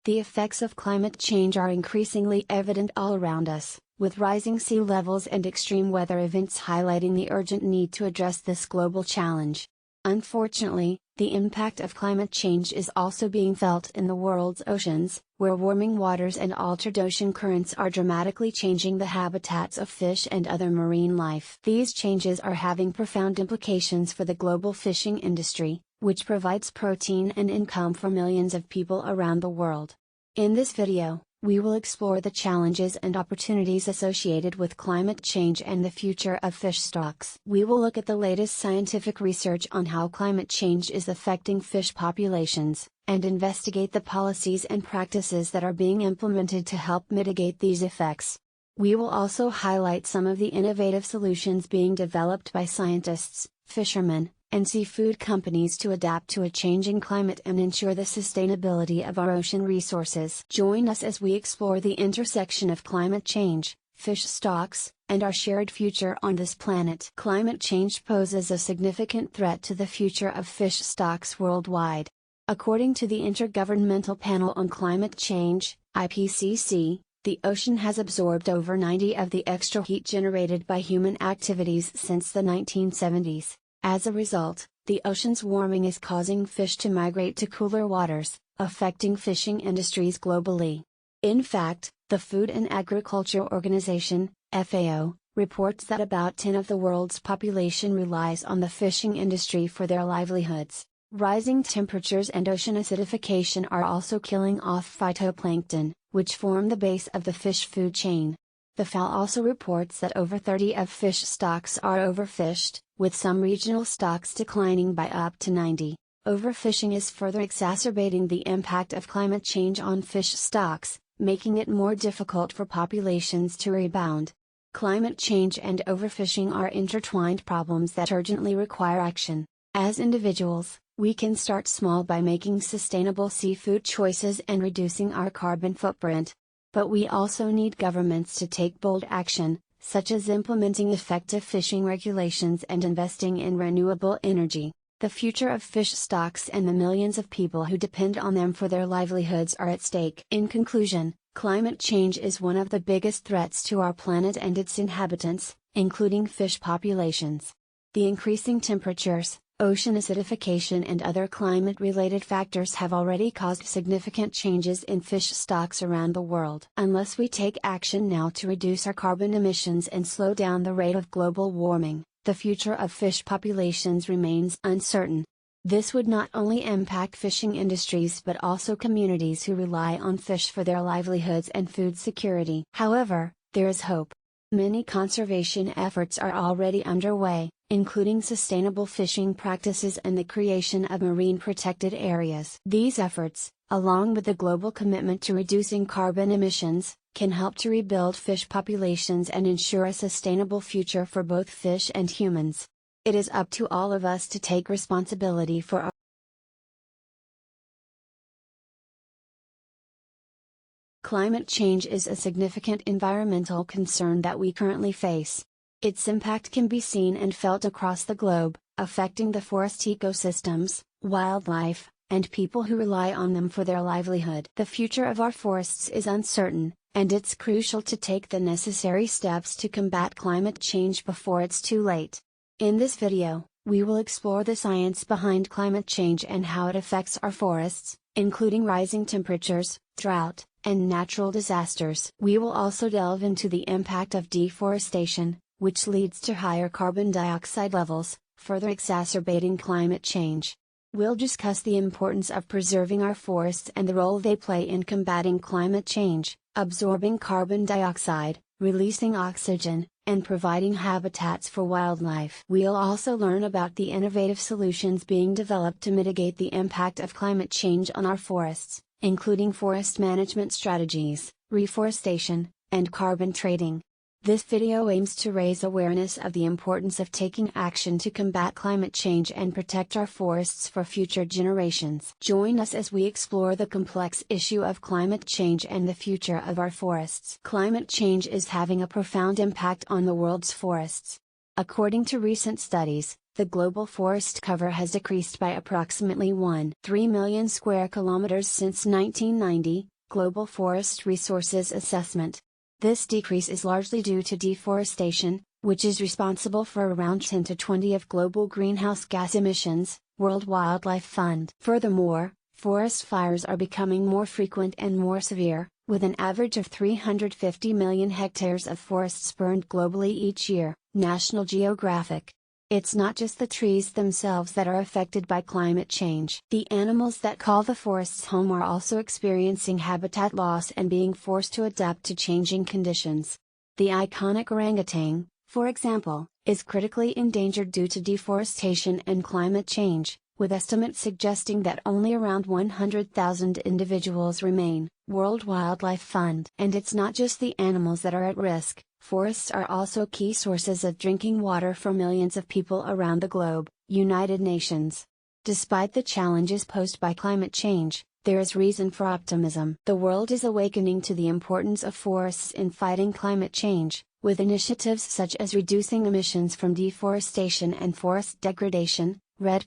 The effects of climate change are increasingly evident all around us, with rising sea levels and extreme weather events highlighting the urgent need to address this global challenge. Unfortunately, the impact of climate change is also being felt in the world's oceans, where warming waters and altered ocean currents are dramatically changing the habitats of fish and other marine life. These changes are having profound implications for the global fishing industry, which provides protein and income for millions of people around the world. In this video, we will explore the challenges and opportunities associated with climate change and the future of fish stocks. We will look at the latest scientific research on how climate change is affecting fish populations, and investigate the policies and practices that are being implemented to help mitigate these effects. We will also highlight some of the innovative solutions being developed by scientists, fishermen, and seafood companies to adapt to a changing climate and ensure the sustainability of our ocean resources. Join us as we explore the intersection of climate change, fish stocks, and our shared future on this planet. Climate change poses a significant threat to the future of fish stocks worldwide. According to the Intergovernmental Panel on Climate Change, IPCC, the ocean has absorbed over 90% of the extra heat generated by human activities since the 1970s. As a result, the ocean's warming is causing fish to migrate to cooler waters, affecting fishing industries globally. In fact, the Food and Agriculture Organization, FAO, reports that about 10% of the world's population relies on the fishing industry for their livelihoods. Rising temperatures and ocean acidification are also killing off phytoplankton, which form the base of the fish food chain. The FAO also reports that over 30% of fish stocks are overfished, with some regional stocks declining by up to 90%. Overfishing is further exacerbating the impact of climate change on fish stocks, making it more difficult for populations to rebound. Climate change and overfishing are intertwined problems that urgently require action. As individuals, we can start small by making sustainable seafood choices and reducing our carbon footprint. But we also need governments to take bold action, such as implementing effective fishing regulations and investing in renewable energy. The future of fish stocks and the millions of people who depend on them for their livelihoods are at stake. In conclusion, climate change is one of the biggest threats to our planet and its inhabitants, including fish populations. The increasing temperatures, ocean acidification and other climate-related factors have already caused significant changes in fish stocks around the world. Unless we take action now to reduce our carbon emissions and slow down the rate of global warming, the future of fish populations remains uncertain. This would not only impact fishing industries but also communities who rely on fish for their livelihoods and food security. However, there is hope. Many conservation efforts are already underway, including sustainable fishing practices and the creation of marine protected areas. These efforts, along with the global commitment to reducing carbon emissions, can help to rebuild fish populations and ensure a sustainable future for both fish and humans. It is up to all of us to take responsibility for our Climate change is a significant environmental concern that we currently face. Its impact can be seen and felt across the globe, affecting the forest ecosystems, wildlife, and people who rely on them for their livelihood. The future of our forests is uncertain, and it's crucial to take the necessary steps to combat climate change before it's too late. In this video, we will explore the science behind climate change and how it affects our forests, including rising temperatures, drought, and natural disasters. We will also delve into the impact of deforestation, which leads to higher carbon dioxide levels, further exacerbating climate change. We'll discuss the importance of preserving our forests and the role they play in combating climate change, absorbing carbon dioxide, releasing oxygen, and providing habitats for wildlife. We'll also learn about the innovative solutions being developed to mitigate the impact of climate change on our forests, including forest management strategies, reforestation, and carbon trading. This video aims to raise awareness of the importance of taking action to combat climate change and protect our forests for future generations. Join us as we explore the complex issue of climate change and the future of our forests. Climate change is having a profound impact on the world's forests. According to recent studies, the global forest cover has decreased by approximately 1.3 million square kilometers since 1990, Global Forest Resources Assessment. This decrease is largely due to deforestation, which is responsible for around 10 to 20 of global greenhouse gas emissions, World Wildlife Fund. Furthermore, forest fires are becoming more frequent and more severe, with an average of 350 million hectares of forests burned globally each year, National Geographic. It's not just the trees themselves that are affected by climate change. The animals that call the forests home are also experiencing habitat loss and being forced to adapt to changing conditions. The iconic orangutan, for example, is critically endangered due to deforestation and climate change, with estimates suggesting that only around 100,000 individuals remain, World Wildlife Fund. And it's not just the animals that are at risk. Forests are also key sources of drinking water for millions of people around the globe, United Nations. Despite the challenges posed by climate change, there is reason for optimism. The world is awakening to the importance of forests in fighting climate change, with initiatives such as reducing emissions from deforestation and forest degradation, REDD+,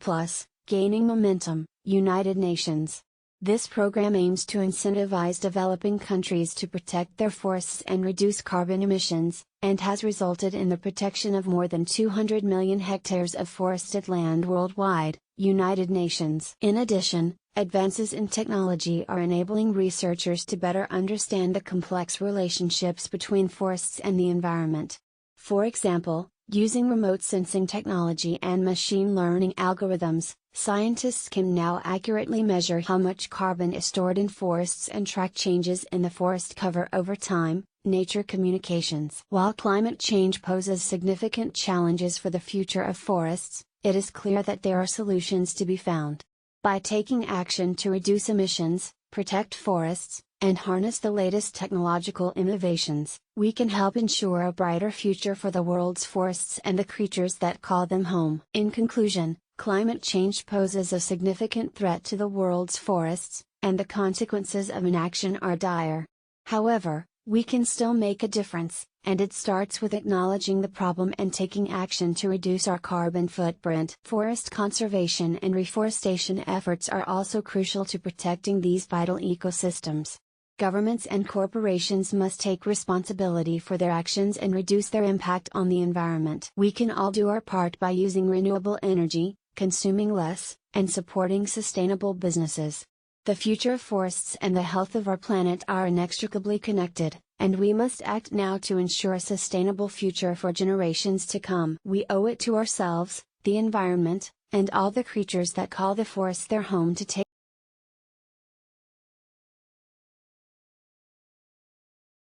gaining momentum, United Nations. This program aims to incentivize developing countries to protect their forests and reduce carbon emissions, and has resulted in the protection of more than 200 million hectares of forested land worldwide, United Nations. In addition, advances in technology are enabling researchers to better understand the complex relationships between forests and the environment. For example, using remote sensing technology and machine learning algorithms, scientists can now accurately measure how much carbon is stored in forests and track changes in the forest cover over time, Nature Communications. While climate change poses significant challenges for the future of forests, it is clear that there are solutions to be found. By taking action to reduce emissions, protect forests, and harness the latest technological innovations, we can help ensure a brighter future for the world's forests and the creatures that call them home. In conclusion, climate change poses a significant threat to the world's forests, and the consequences of inaction are dire. However, we can still make a difference, and it starts with acknowledging the problem and taking action to reduce our carbon footprint. Forest conservation and reforestation efforts are also crucial to protecting these vital ecosystems. Governments and corporations must take responsibility for their actions and reduce their impact on the environment. We can all do our part by using renewable energy, consuming less, and supporting sustainable businesses. The future of forests and the health of our planet are inextricably connected, and we must act now to ensure a sustainable future for generations to come. We owe it to ourselves, the environment, and all the creatures that call the forest their home to take.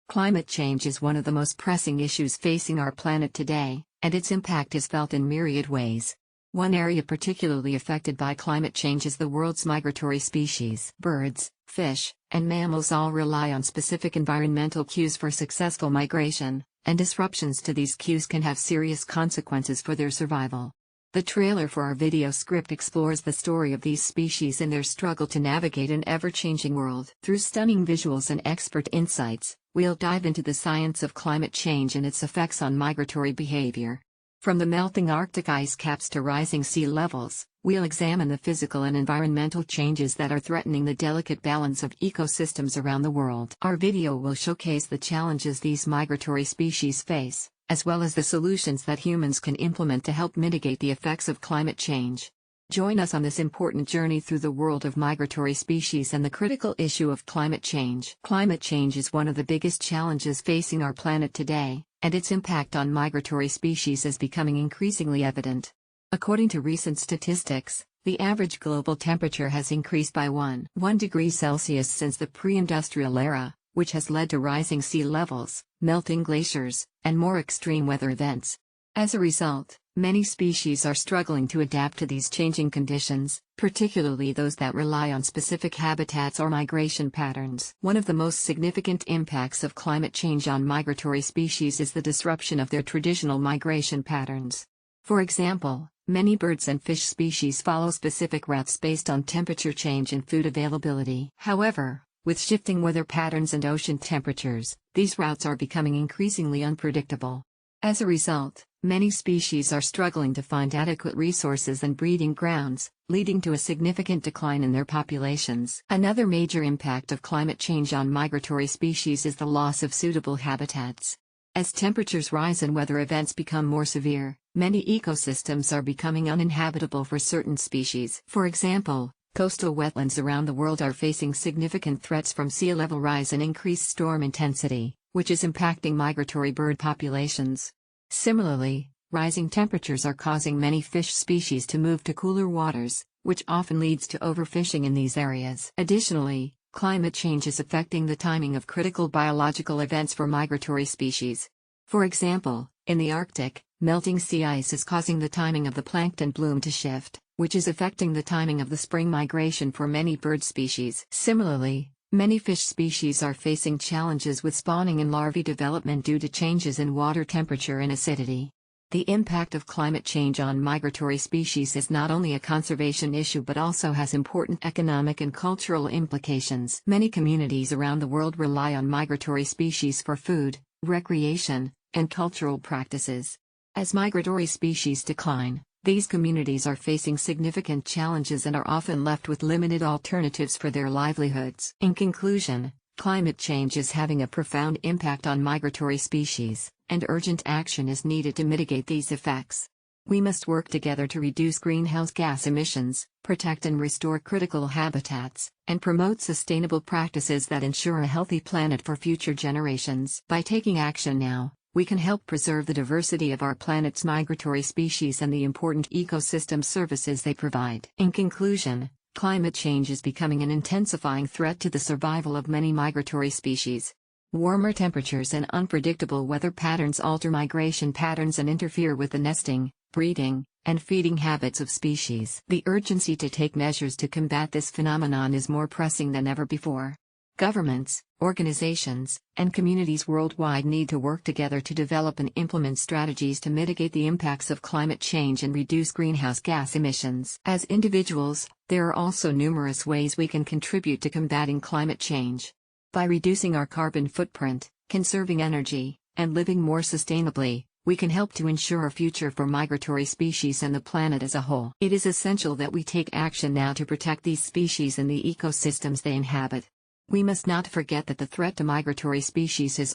Climate change is one of the most pressing issues facing our planet today, and its impact is felt in myriad ways. One area particularly affected by climate change is the world's migratory species. Birds, fish, and mammals all rely on specific environmental cues for successful migration, and disruptions to these cues can have serious consequences for their survival. The trailer for our video script explores the story of these species and their struggle to navigate an ever-changing world. Through stunning visuals and expert insights, we'll dive into the science of climate change and its effects on migratory behavior. From the melting Arctic ice caps to rising sea levels, we'll examine the physical and environmental changes that are threatening the delicate balance of ecosystems around the world. Our video will showcase the challenges these migratory species face, as well as the solutions that humans can implement to help mitigate the effects of climate change. Join us on this important journey through the world of migratory species and the critical issue of climate change. Climate change is one of the biggest challenges facing our planet today, and its impact on migratory species is becoming increasingly evident. According to recent statistics, the average global temperature has increased by 1 degree Celsius since the pre-industrial era, which has led to rising sea levels, melting glaciers, and more extreme weather events. As a result, many species are struggling to adapt to these changing conditions, particularly those that rely on specific habitats or migration patterns. One of the most significant impacts of climate change on migratory species is the disruption of their traditional migration patterns. For example, many birds and fish species follow specific routes based on temperature change and food availability. However, with shifting weather patterns and ocean temperatures, these routes are becoming increasingly unpredictable. As a result, Many species are struggling to find adequate resources and breeding grounds, leading to a significant decline in their populations. Another major impact of climate change on migratory species is the loss of suitable habitats. As temperatures rise and weather events become more severe, many ecosystems are becoming uninhabitable for certain species. For example, coastal wetlands around the world are facing significant threats from sea level rise and increased storm intensity, which is impacting migratory bird populations. Similarly, rising temperatures are causing many fish species to move to cooler waters, which often leads to overfishing in these areas. Additionally, climate change is affecting the timing of critical biological events for migratory species. For example, in the Arctic, melting sea ice is causing the timing of the plankton bloom to shift, which is affecting the timing of the spring migration for many bird species. Similarly, many fish species are facing challenges with spawning and larvae development due to changes in water temperature and acidity. The impact of climate change on migratory species is not only a conservation issue but also has important economic and cultural implications. Many communities around the world rely on migratory species for food, recreation, and cultural practices. As migratory species decline, these communities are facing significant challenges and are often left with limited alternatives for their livelihoods. In conclusion, climate change is having a profound impact on migratory species, and urgent action is needed to mitigate these effects. We must work together to reduce greenhouse gas emissions, protect and restore critical habitats, and promote sustainable practices that ensure a healthy planet for future generations. By taking action now, we can help preserve the diversity of our planet's migratory species and the important ecosystem services they provide. In conclusion, climate change is becoming an intensifying threat to the survival of many migratory species. Warmer temperatures and unpredictable weather patterns alter migration patterns and interfere with the nesting, breeding, and feeding habits of species. The urgency to take measures to combat this phenomenon is more pressing than ever before. Governments, organizations, and communities worldwide need to work together to develop and implement strategies to mitigate the impacts of climate change and reduce greenhouse gas emissions. As individuals, there are also numerous ways we can contribute to combating climate change. By reducing our carbon footprint, conserving energy, and living more sustainably, we can help to ensure a future for migratory species and the planet as a whole. It is essential that we take action now to protect these species and the ecosystems they inhabit. We must not forget that the threat to migratory species is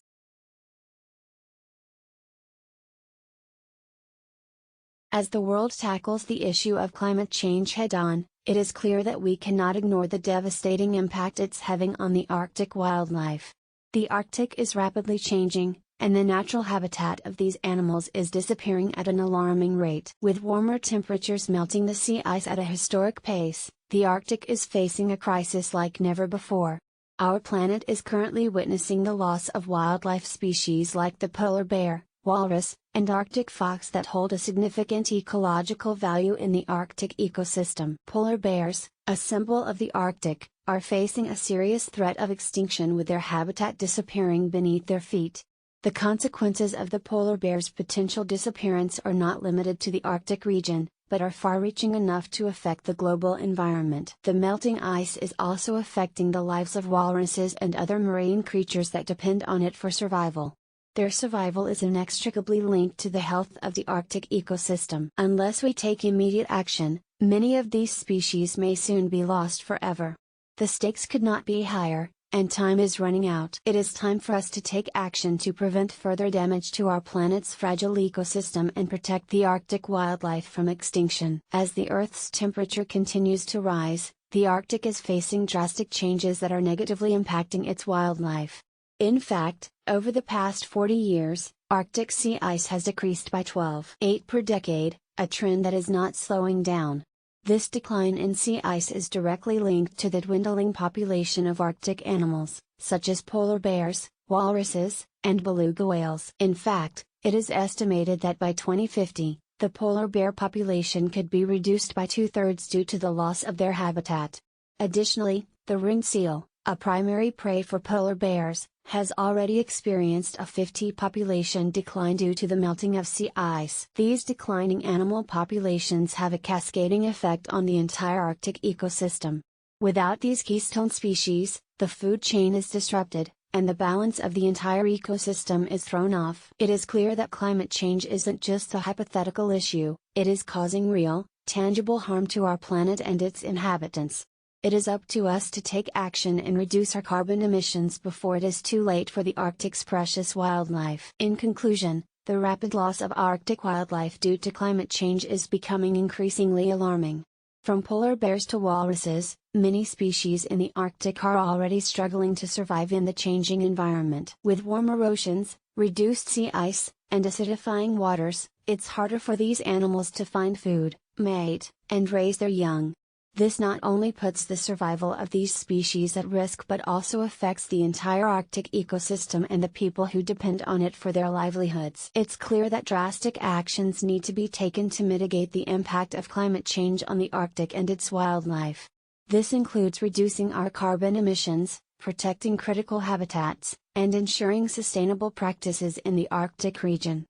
As the world tackles the issue of climate change head-on, it is clear that we cannot ignore the devastating impact it's having on the Arctic wildlife. The Arctic is rapidly changing, and the natural habitat of these animals is disappearing at an alarming rate. With warmer temperatures melting the sea ice at a historic pace, the Arctic is facing a crisis like never before. Our planet is currently witnessing the loss of wildlife species like the polar bear, walrus, and Arctic fox that hold a significant ecological value in the Arctic ecosystem. Polar bears, a symbol of the Arctic, are facing a serious threat of extinction with their habitat disappearing beneath their feet. The consequences of the polar bear's potential disappearance are not limited to the Arctic region, but are far-reaching enough to affect the global environment. The melting ice is also affecting the lives of walruses and other marine creatures that depend on it for survival. Their survival is inextricably linked to the health of the Arctic ecosystem. Unless we take immediate action, many of these species may soon be lost forever. The stakes could not be higher, and time is running out. It is time for us to take action to prevent further damage to our planet's fragile ecosystem and protect the Arctic wildlife from extinction. As the Earth's temperature continues to rise, the Arctic is facing drastic changes that are negatively impacting its wildlife. In fact, over the past 40 years, Arctic sea ice has decreased by 12.8 per decade, a trend that is not slowing down. This decline in sea ice is directly linked to the dwindling population of Arctic animals, such as polar bears, walruses, and beluga whales. In fact, it is estimated that by 2050, the polar bear population could be reduced by 2/3 due to the loss of their habitat. Additionally, the ringed seal, a primary prey for polar bears, has already experienced a 50% population decline due to the melting of sea ice. These declining animal populations have a cascading effect on the entire Arctic ecosystem. Without these keystone species, the food chain is disrupted, and the balance of the entire ecosystem is thrown off. It is clear that climate change isn't just a hypothetical issue, it is causing real, tangible harm to our planet and its inhabitants. It is up to us to take action and reduce our carbon emissions before it is too late for the Arctic's precious wildlife. In conclusion, the rapid loss of Arctic wildlife due to climate change is becoming increasingly alarming. From polar bears to walruses, many species in the Arctic are already struggling to survive in the changing environment. With warmer oceans, reduced sea ice, and acidifying waters, it's harder for these animals to find food, mate, and raise their young. This not only puts the survival of these species at risk but also affects the entire Arctic ecosystem and the people who depend on it for their livelihoods. It's clear that drastic actions need to be taken to mitigate the impact of climate change on the Arctic and its wildlife. This includes reducing our carbon emissions, protecting critical habitats, and ensuring sustainable practices in the Arctic region.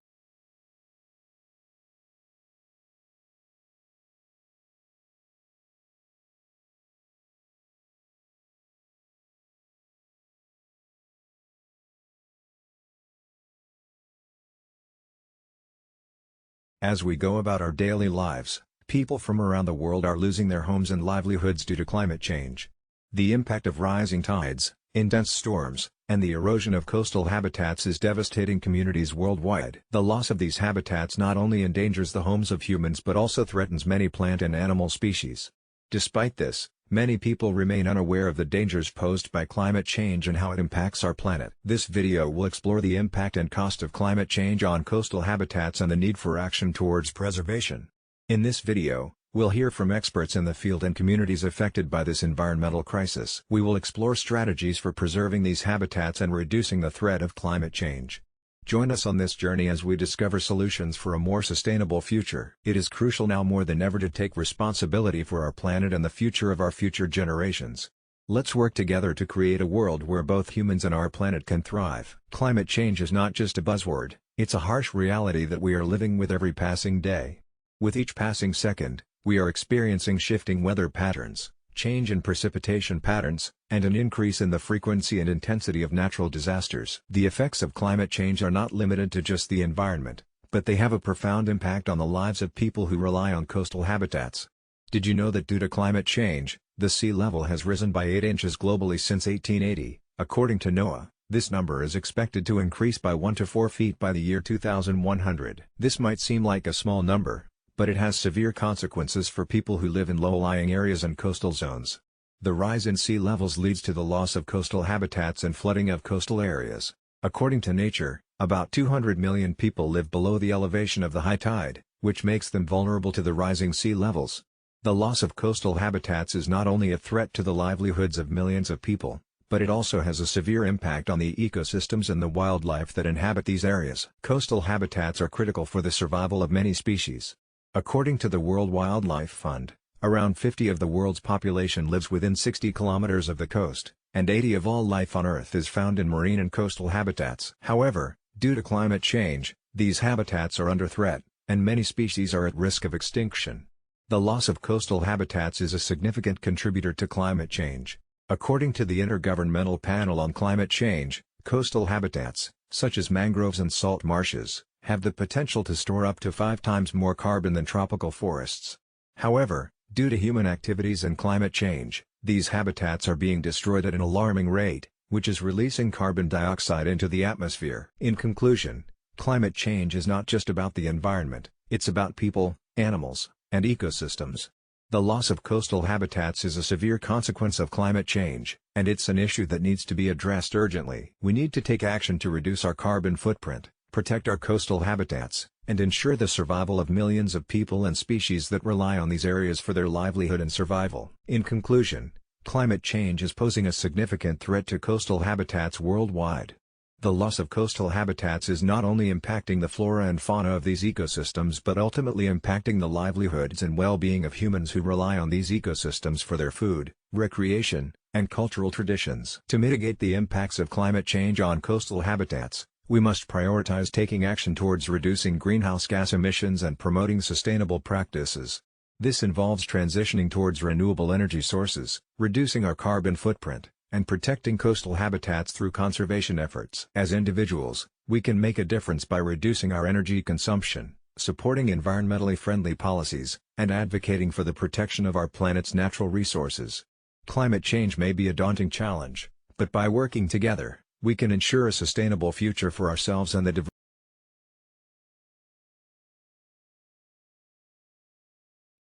As we go about our daily lives, people from around the world are losing their homes and livelihoods due to climate change. The impact of rising tides, intense storms, and the erosion of coastal habitats is devastating communities worldwide. The loss of these habitats not only endangers the homes of humans but also threatens many plant and animal species. Despite this, many people remain unaware of the dangers posed by climate change and how it impacts our planet. This video will explore the impact and cost of climate change on coastal habitats and the need for action towards preservation. In this video, we'll hear from experts in the field and communities affected by this environmental crisis. We will explore strategies for preserving these habitats and reducing the threat of climate change. Join us on this journey as we discover solutions for a more sustainable future. It is crucial now more than ever to take responsibility for our planet and the future of our future generations. Let's work together to create a world where both humans and our planet can thrive. Climate change is not just a buzzword, it's a harsh reality that we are living with every passing day. With each passing second, we are experiencing shifting weather patterns, change in precipitation patterns, and an increase in the frequency and intensity of natural disasters. The effects of climate change are not limited to just the environment, but they have a profound impact on the lives of people who rely on coastal habitats. Did you know that due to climate change, the sea level has risen by 8 inches globally since 1880? According to NOAA, this number is expected to increase by 1 to 4 feet by the year 2100. This might seem like a small number, but it has severe consequences for people who live in low-lying areas and coastal zones. The rise in sea levels leads to the loss of coastal habitats and flooding of coastal areas. According to Nature, about 200 million people live below the elevation of the high tide, which makes them vulnerable to the rising sea levels. The loss of coastal habitats is not only a threat to the livelihoods of millions of people, but it also has a severe impact on the ecosystems and the wildlife that inhabit these areas. Coastal habitats are critical for the survival of many species. According to the World Wildlife Fund, around 50 of the world's population lives within 60 kilometers of the coast, and 80% of all life on Earth is found in marine and coastal habitats. However, due to climate change, these habitats are under threat, and many species are at risk of extinction. The loss of coastal habitats is a significant contributor to climate change. According to the Intergovernmental Panel on Climate Change, coastal habitats, such as mangroves and salt marshes, have the potential to store up to 5 times more carbon than tropical forests. However, due to human activities and climate change, these habitats are being destroyed at an alarming rate, which is releasing carbon dioxide into the atmosphere. In conclusion, climate change is not just about the environment, it's about people, animals, and ecosystems. The loss of coastal habitats is a severe consequence of climate change, and it's an issue that needs to be addressed urgently. We need to take action to reduce our carbon footprint, protect our coastal habitats, and ensure the survival of millions of people and species that rely on these areas for their livelihood and survival. In conclusion, climate change is posing a significant threat to coastal habitats worldwide. The loss of coastal habitats is not only impacting the flora and fauna of these ecosystems but ultimately impacting the livelihoods and well-being of humans who rely on these ecosystems for their food, recreation, and cultural traditions. To mitigate the impacts of climate change on coastal habitats, we must prioritize taking action towards reducing greenhouse gas emissions and promoting sustainable practices. This involves transitioning towards renewable energy sources, reducing our carbon footprint, and protecting coastal habitats through conservation efforts. As individuals, we can make a difference by reducing our energy consumption, supporting environmentally friendly policies, and advocating for the protection of our planet's natural resources. Climate change may be a daunting challenge, but by working together, we can ensure a sustainable future for ourselves and the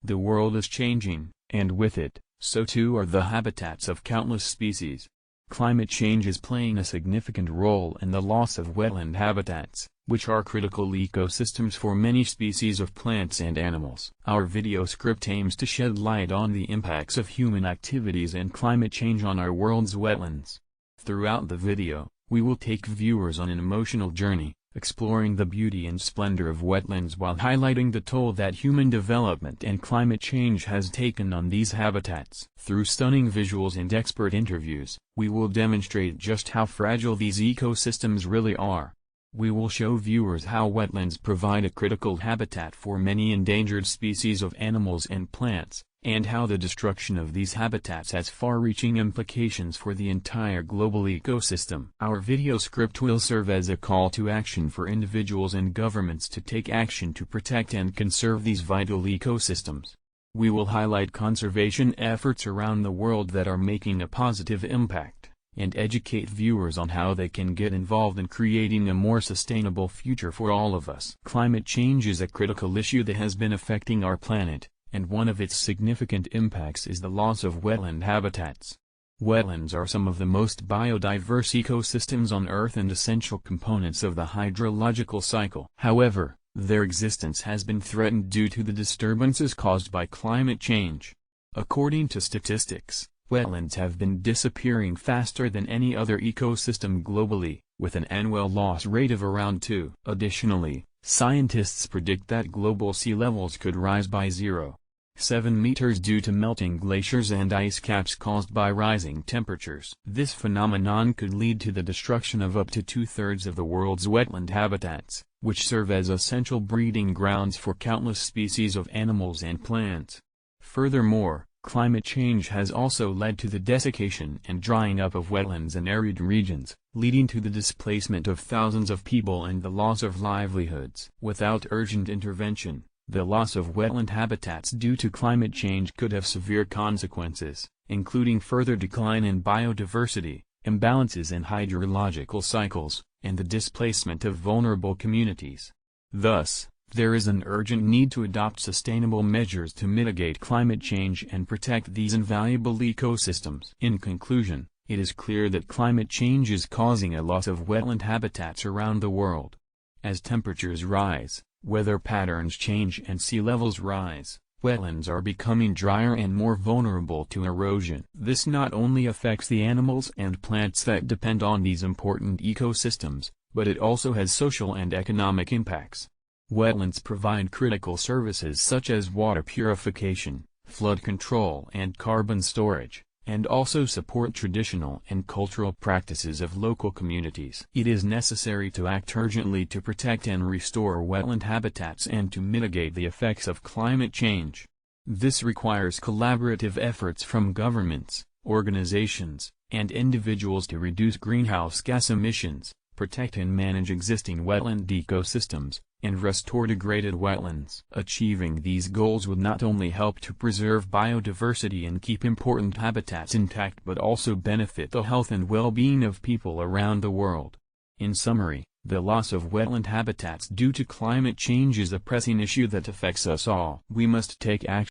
The world is changing, and with it, so too are the habitats of countless species. Climate change is playing a significant role in the loss of wetland habitats, which are critical ecosystems for many species of plants and animals. Our video script aims to shed light on the impacts of human activities and climate change on our world's wetlands. Throughout the video, we will take viewers on an emotional journey, exploring the beauty and splendor of wetlands while highlighting the toll that human development and climate change has taken on these habitats. Through stunning visuals and expert interviews, we will demonstrate just how fragile these ecosystems really are. We will show viewers how wetlands provide a critical habitat for many endangered species of animals and plants, and how the destruction of these habitats has far-reaching implications for the entire global ecosystem. Our video script will serve as a call to action for individuals and governments to take action to protect and conserve these vital ecosystems. We will highlight conservation efforts around the world that are making a positive impact, and educate viewers on how they can get involved in creating a more sustainable future for all of us. Climate change is a critical issue that has been affecting our planet, and one of its significant impacts is the loss of wetland habitats. Wetlands are some of the most biodiverse ecosystems on Earth and essential components of the hydrological cycle. However, their existence has been threatened due to the disturbances caused by climate change. According to statistics, wetlands have been disappearing faster than any other ecosystem globally, with an annual loss rate of around 2. Additionally, scientists predict that global sea levels could rise by 0.7 meters due to melting glaciers and ice caps caused by rising temperatures. This phenomenon could lead to the destruction of up to 2/3 of the world's wetland habitats, which serve as essential breeding grounds for countless species of animals and plants. Furthermore, climate change has also led to the desiccation and drying up of wetlands in arid regions, leading to the displacement of thousands of people and the loss of livelihoods. Without urgent intervention, the loss of wetland habitats due to climate change could have severe consequences, including further decline in biodiversity, imbalances in hydrological cycles, and the displacement of vulnerable communities. Thus, there is an urgent need to adopt sustainable measures to mitigate climate change and protect these invaluable ecosystems. In conclusion, it is clear that climate change is causing a loss of wetland habitats around the world. As temperatures rise, weather patterns change and sea levels rise, wetlands are becoming drier and more vulnerable to erosion. This not only affects the animals and plants that depend on these important ecosystems, but it also has social and economic impacts. Wetlands provide critical services such as water purification, flood control and carbon storage, and also support traditional and cultural practices of local communities. It is necessary to act urgently to protect and restore wetland habitats and to mitigate the effects of climate change. This requires collaborative efforts from governments, organizations, and individuals to reduce greenhouse gas emissions, protect and manage existing wetland ecosystems, and restore degraded wetlands. Achieving these goals would not only help to preserve biodiversity and keep important habitats intact but also benefit the health and well-being of people around the world. In summary, the loss of wetland habitats due to climate change is a pressing issue that affects us all. We must take action.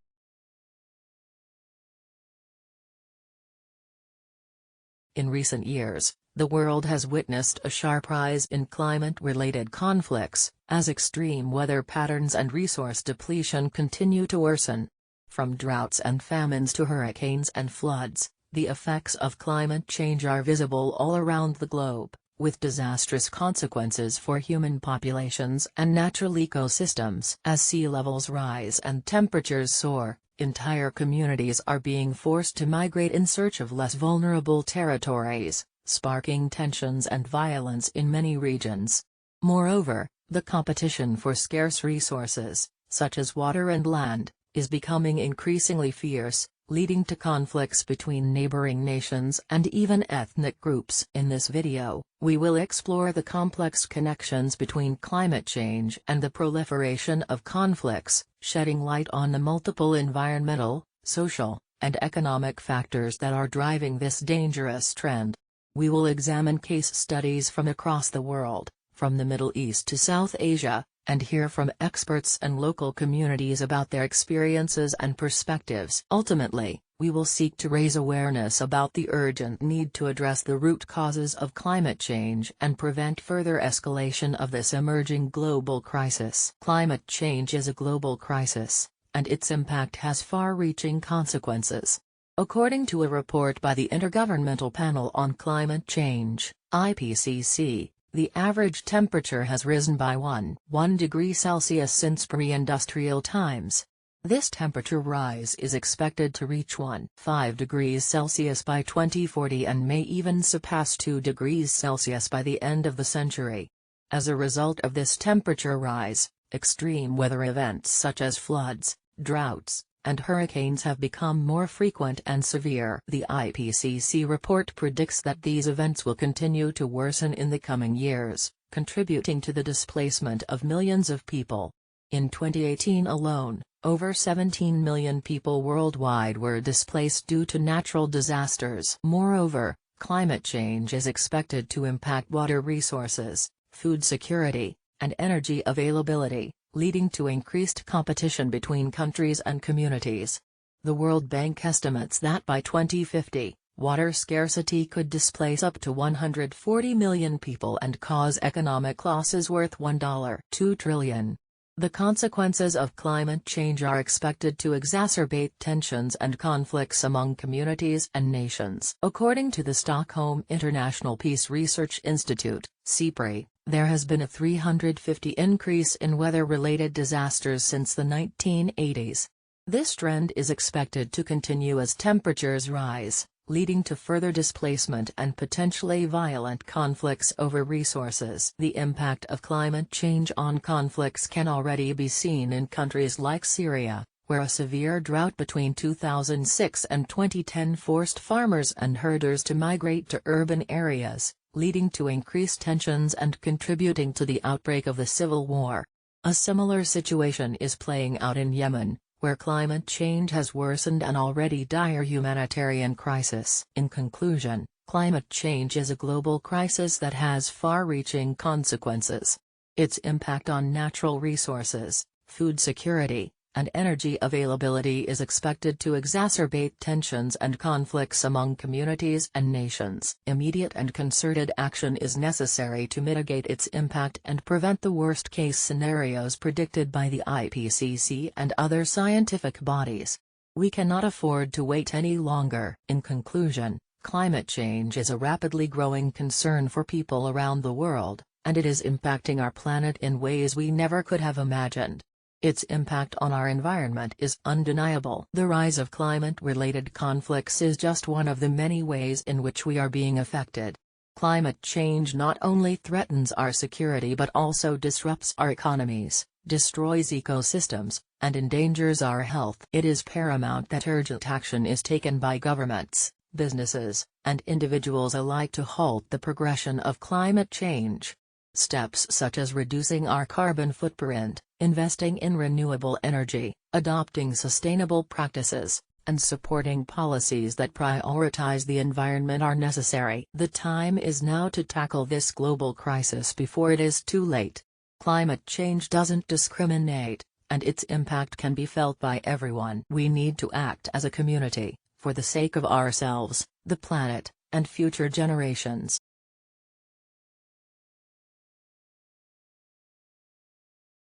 In recent years, the world has witnessed a sharp rise in climate-related conflicts, as extreme weather patterns and resource depletion continue to worsen. From droughts and famines to hurricanes and floods, the effects of climate change are visible all around the globe, with disastrous consequences for human populations and natural ecosystems. As sea levels rise and temperatures soar, entire communities are being forced to migrate in search of less vulnerable territories, sparking tensions and violence in many regions. Moreover, the competition for scarce resources, such as water and land, is becoming increasingly fierce, leading to conflicts between neighboring nations and even ethnic groups. In this video, we will explore the complex connections between climate change and the proliferation of conflicts, shedding light on the multiple environmental, social, and economic factors that are driving this dangerous trend. We will examine case studies from across the world, from the Middle East to South Asia, and hear from experts and local communities about their experiences and perspectives. Ultimately, we will seek to raise awareness about the urgent need to address the root causes of climate change and prevent further escalation of this emerging global crisis. Climate change is a global crisis, and its impact has far-reaching consequences. According to a report by the Intergovernmental Panel on Climate Change, IPCC, the average temperature has risen by 1 degree Celsius since pre-industrial times. This temperature rise is expected to reach 1.5 degrees Celsius by 2040 and may even surpass 2 degrees Celsius by the end of the century. As a result of this temperature rise, extreme weather events such as floods, droughts, and hurricanes have become more frequent and severe. The IPCC report predicts that these events will continue to worsen in the coming years, contributing to the displacement of millions of people. In 2018 alone, over 17 million people worldwide were displaced due to natural disasters. Moreover, climate change is expected to impact water resources, food security, and energy availability, leading to increased competition between countries and communities. The World Bank estimates that by 2050, water scarcity could displace up to 140 million people and cause economic losses worth $1.2 trillion. The consequences of climate change are expected to exacerbate tensions and conflicts among communities and nations. According to the Stockholm International Peace Research Institute, SIPRI, there has been a 350% increase in weather-related disasters since the 1980s. This trend is expected to continue as temperatures rise, leading to further displacement and potentially violent conflicts over resources. The impact of climate change on conflicts can already be seen in countries like Syria, where a severe drought between 2006 and 2010 forced farmers and herders to migrate to urban areas, leading to increased tensions and contributing to the outbreak of the civil war. A similar situation is playing out in Yemen, where climate change has worsened an already dire humanitarian crisis. In conclusion, climate change is a global crisis that has far-reaching consequences. Its impact on natural resources, food security, and energy availability is expected to exacerbate tensions and conflicts among communities and nations. Immediate and concerted action is necessary to mitigate its impact and prevent the worst-case scenarios predicted by the IPCC and other scientific bodies. We cannot afford to wait any longer. In conclusion, climate change is a rapidly growing concern for people around the world, and it is impacting our planet in ways we never could have imagined. Its impact on our environment is undeniable. The rise of climate-related conflicts is just one of the many ways in which we are being affected. Climate change not only threatens our security but also disrupts our economies, destroys ecosystems, and endangers our health. It is paramount that urgent action is taken by governments, businesses, and individuals alike to halt the progression of climate change. Steps such as reducing our carbon footprint, investing in renewable energy, adopting sustainable practices, and supporting policies that prioritize the environment are necessary. The time is now to tackle this global crisis before it is too late. Climate change doesn't discriminate, and its impact can be felt by everyone. We need to act as a community, for the sake of ourselves, the planet, and future generations.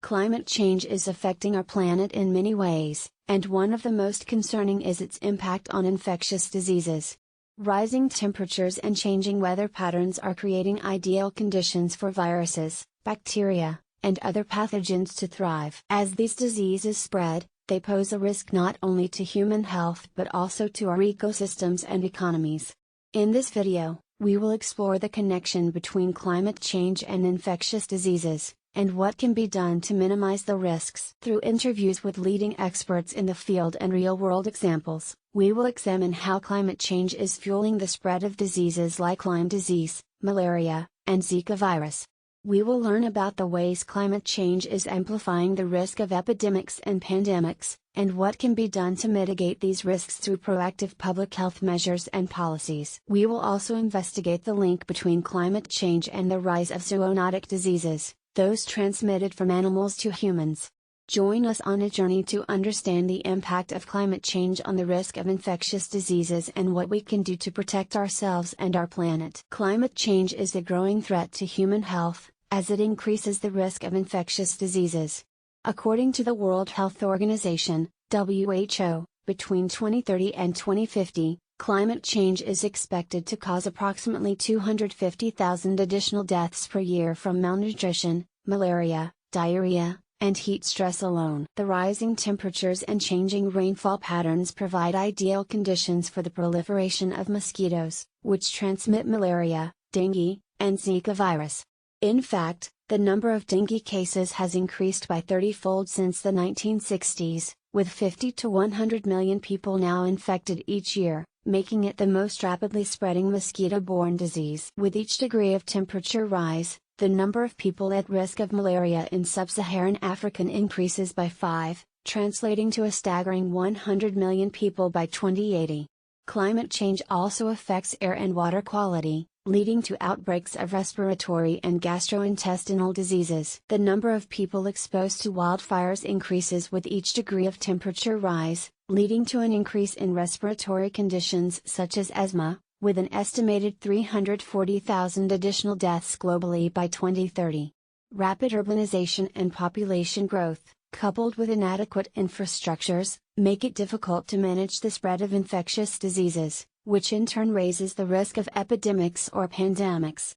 Climate change is affecting our planet in many ways, and one of the most concerning is its impact on infectious diseases. Rising temperatures and changing weather patterns are creating ideal conditions for viruses, bacteria, and other pathogens to thrive. As these diseases spread, they pose a risk not only to human health but also to our ecosystems and economies. In this video, we will explore the connection between climate change and infectious diseases, and what can be done to minimize the risks. Through interviews with leading experts in the field and real-world examples, we will examine how climate change is fueling the spread of diseases like Lyme disease, malaria, and Zika virus. We will learn about the ways climate change is amplifying the risk of epidemics and pandemics, and what can be done to mitigate these risks through proactive public health measures and policies. We will also investigate the link between climate change and the rise of zoonotic diseases, those transmitted from animals to humans. Join us on a journey to understand the impact of climate change on the risk of infectious diseases and what we can do to protect ourselves and our planet. Climate change is a growing threat to human health, as it increases the risk of infectious diseases. According to the World Health Organization, WHO, between 2030 and 2050, climate change is expected to cause approximately 250,000 additional deaths per year from malnutrition, malaria, diarrhea, and heat stress alone. The rising temperatures and changing rainfall patterns provide ideal conditions for the proliferation of mosquitoes, which transmit malaria, dengue, and Zika virus. In fact, the number of dengue cases has increased by 30-fold since the 1960s, with 50 to 100 million people now infected each year, making it the most rapidly spreading mosquito-borne disease. With each degree of temperature rise, the number of people at risk of malaria in sub-Saharan Africa increases by 5, translating to a staggering 100 million people by 2080. Climate change also affects air and water quality, leading to outbreaks of respiratory and gastrointestinal diseases. The number of people exposed to wildfires increases with each degree of temperature rise, leading to an increase in respiratory conditions such as asthma, with an estimated 340,000 additional deaths globally by 2030. Rapid urbanization and population growth, coupled with inadequate infrastructures, make it difficult to manage the spread of infectious diseases, which in turn raises the risk of epidemics or pandemics.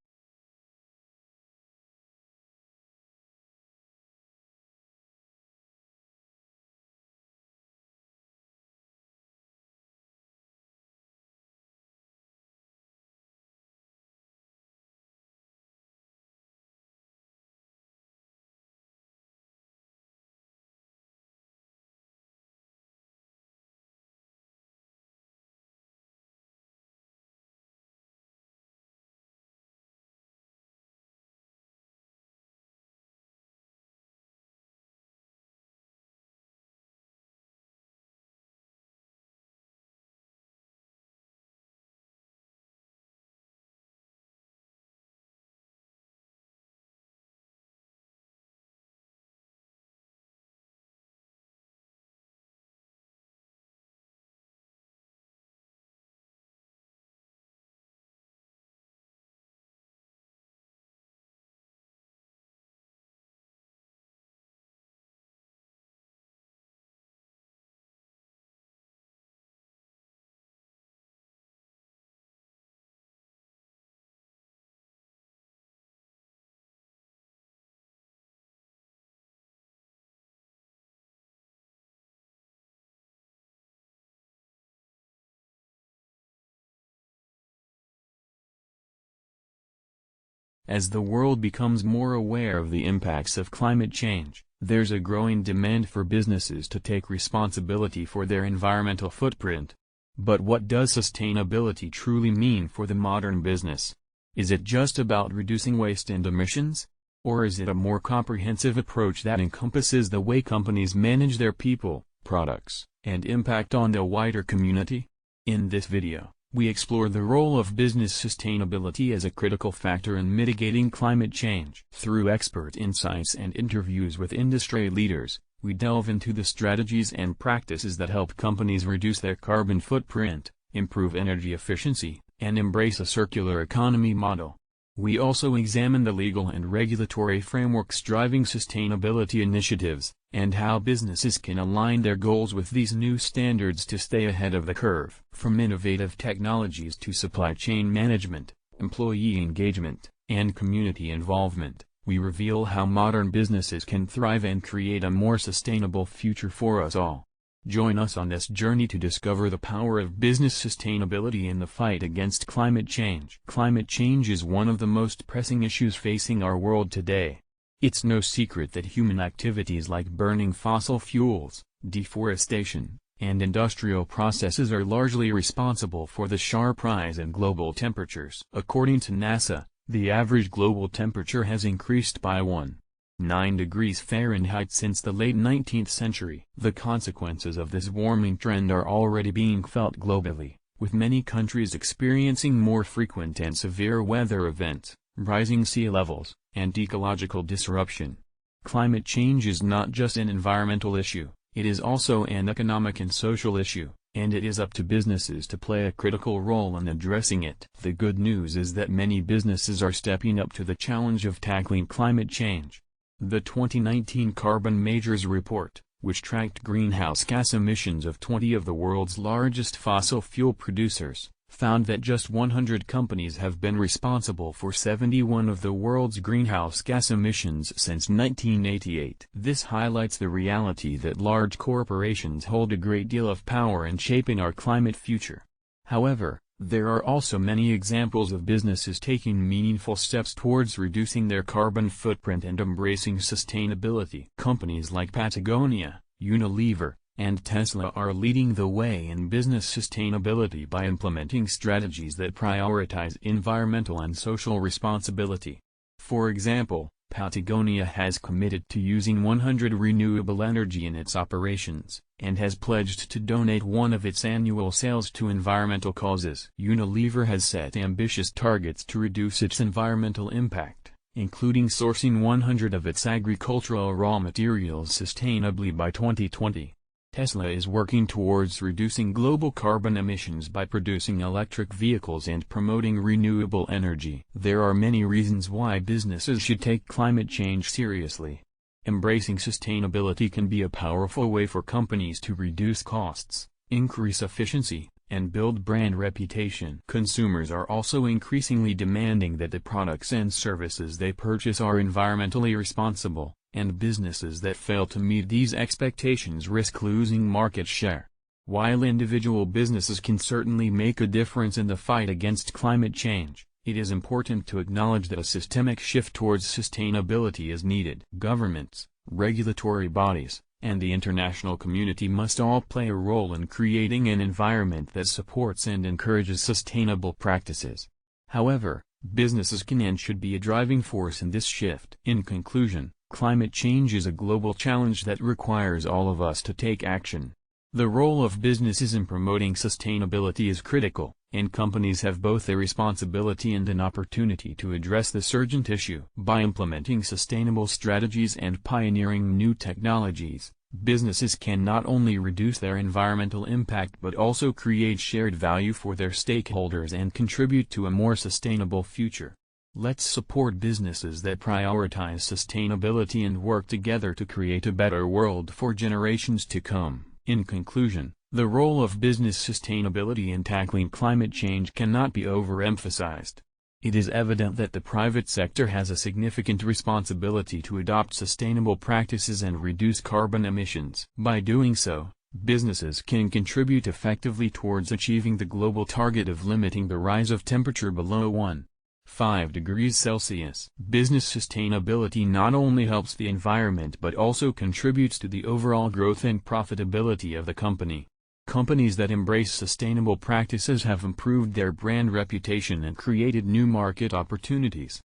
As the world becomes more aware of the impacts of climate change, there's a growing demand for businesses to take responsibility for their environmental footprint. But what does sustainability truly mean for the modern business? Is it just about reducing waste and emissions? Or is it a more comprehensive approach that encompasses the way companies manage their people, products, and impact on the wider community? In this video, we explore the role of business sustainability as a critical factor in mitigating climate change. Through expert insights and interviews with industry leaders, we delve into the strategies and practices that help companies reduce their carbon footprint, improve energy efficiency, and embrace a circular economy model. We also examine the legal and regulatory frameworks driving sustainability initiatives, and how businesses can align their goals with these new standards to stay ahead of the curve. From innovative technologies to supply chain management, employee engagement, and community involvement, we reveal how modern businesses can thrive and create a more sustainable future for us all. Join us on this journey to discover the power of business sustainability in the fight against climate change. Climate change is one of the most pressing issues facing our world today. It's no secret that human activities like burning fossil fuels, deforestation, and industrial processes are largely responsible for the sharp rise in global temperatures. According to NASA, the average global temperature has increased by 1.9 degrees Fahrenheit since the late 19th century. The consequences of this warming trend are already being felt globally, with many countries experiencing more frequent and severe weather events, rising sea levels, and ecological disruption. Climate change is not just an environmental issue, it is also an economic and social issue, and it is up to businesses to play a critical role in addressing it. The good news is that many businesses are stepping up to the challenge of tackling climate change. The 2019 Carbon Majors Report, which tracked greenhouse gas emissions of 20 of the world's largest fossil fuel producers, found that just 100 companies have been responsible for 71 of the world's greenhouse gas emissions since 1988. This highlights the reality that large corporations hold a great deal of power in shaping our climate future. However, there are also many examples of businesses taking meaningful steps towards reducing their carbon footprint and embracing sustainability. Companies like Patagonia, Unilever, and Tesla are leading the way in business sustainability by implementing strategies that prioritize environmental and social responsibility. For example, Patagonia has committed to using 100% renewable energy in its operations, and has pledged to donate one of its annual sales to environmental causes. Unilever has set ambitious targets to reduce its environmental impact, including sourcing 100% of its agricultural raw materials sustainably by 2020. Tesla is working towards reducing global carbon emissions by producing electric vehicles and promoting renewable energy. There are many reasons why businesses should take climate change seriously. Embracing sustainability can be a powerful way for companies to reduce costs, increase efficiency, and build brand reputation. Consumers are also increasingly demanding that the products and services they purchase are environmentally responsible, and businesses that fail to meet these expectations risk losing market share. While individual businesses can certainly make a difference in the fight against climate change, it is important to acknowledge that a systemic shift towards sustainability is needed. Governments, regulatory bodies, and the international community must all play a role in creating an environment that supports and encourages sustainable practices. However, businesses can and should be a driving force in this shift. In conclusion, climate change is a global challenge that requires all of us to take action. The role of businesses in promoting sustainability is critical, and companies have both a responsibility and an opportunity to address this urgent issue. By implementing sustainable strategies and pioneering new technologies, businesses can not only reduce their environmental impact but also create shared value for their stakeholders and contribute to a more sustainable future. Let's support businesses that prioritize sustainability and work together to create a better world for generations to come. In conclusion, the role of business sustainability in tackling climate change cannot be overemphasized. It is evident that the private sector has a significant responsibility to adopt sustainable practices and reduce carbon emissions. By doing so, businesses can contribute effectively towards achieving the global target of limiting the rise of temperature below 1.5 degrees Celsius. Business sustainability not only helps the environment but also contributes to the overall growth and profitability of the company. Companies that embrace sustainable practices have improved their brand reputation and created new market opportunities.